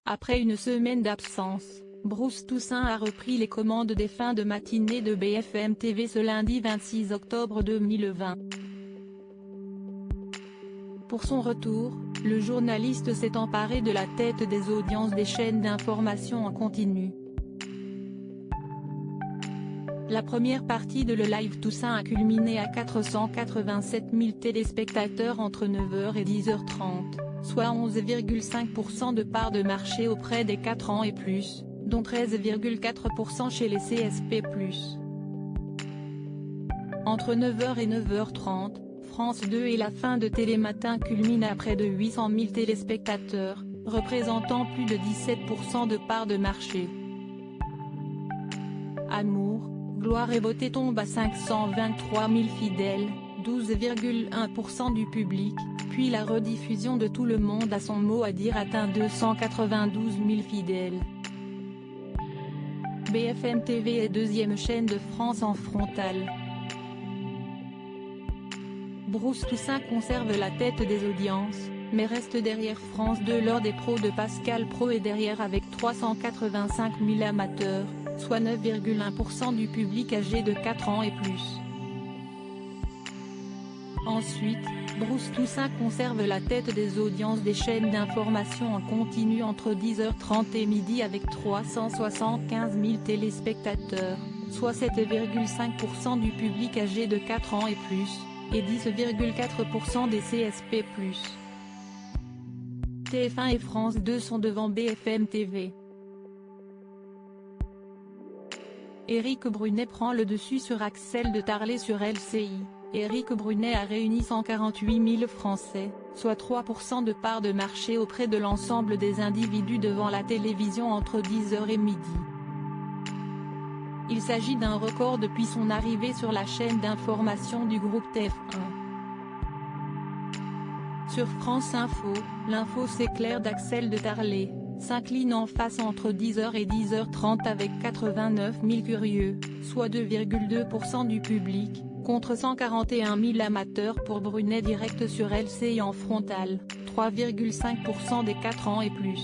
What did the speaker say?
Après une semaine d'absence, Bruce Toussaint a repris les commandes des fins de matinée de BFM TV ce lundi 26 octobre 2020. Pour son retour, le journaliste s'est emparé de la tête des audiences des chaînes d'information en continu. La première partie de Le Live Toussaint a culminé à 487 000 téléspectateurs entre 9h et 10h30, soit 11,5% de part de marché auprès des 4 ans et plus, dont 13,4% chez les CSP+. Entre 9h et 9h30, France 2 et la fin de Télématin culminent à près de 800 000 téléspectateurs, représentant plus de 17% de part de marché. Amour, gloire et beauté tombent à 523 000 fidèles, 12,1% du public, puis la rediffusion de Tout le monde a son mot à dire atteint 292 000 fidèles. BFM TV est deuxième chaîne de France en frontal. Bruce Toussaint conserve la tête des audiences, mais reste derrière France 2 lors des pros de Pascal Praud et derrière avec 385 000 amateurs, soit 9,1% du public âgé de 4 ans et plus. Ensuite, Bruce Toussaint conserve la tête des audiences des chaînes d'information en continu entre 10h30 et midi avec 375 000 téléspectateurs, soit 7,5% du public âgé de 4 ans et plus, et 10,4% des CSP+. TF1 et France 2 sont devant BFM TV. Éric Brunet prend le dessus sur Axel de Tarlé sur LCI. Éric Brunet a réuni 148 000 Français, soit 3% de part de marché auprès de l'ensemble des individus devant la télévision entre 10h et midi. Il s'agit d'un record depuis son arrivée sur la chaîne d'information du groupe TF1. Sur France Info, l'info s'éclaire d'Axel de Tarlé, s'incline en face entre 10h et 10h30 avec 89 000 curieux, soit 2,2% du public, contre 141 000 amateurs pour Brunet direct sur LCI en frontal, 3,5% des 4 ans et plus.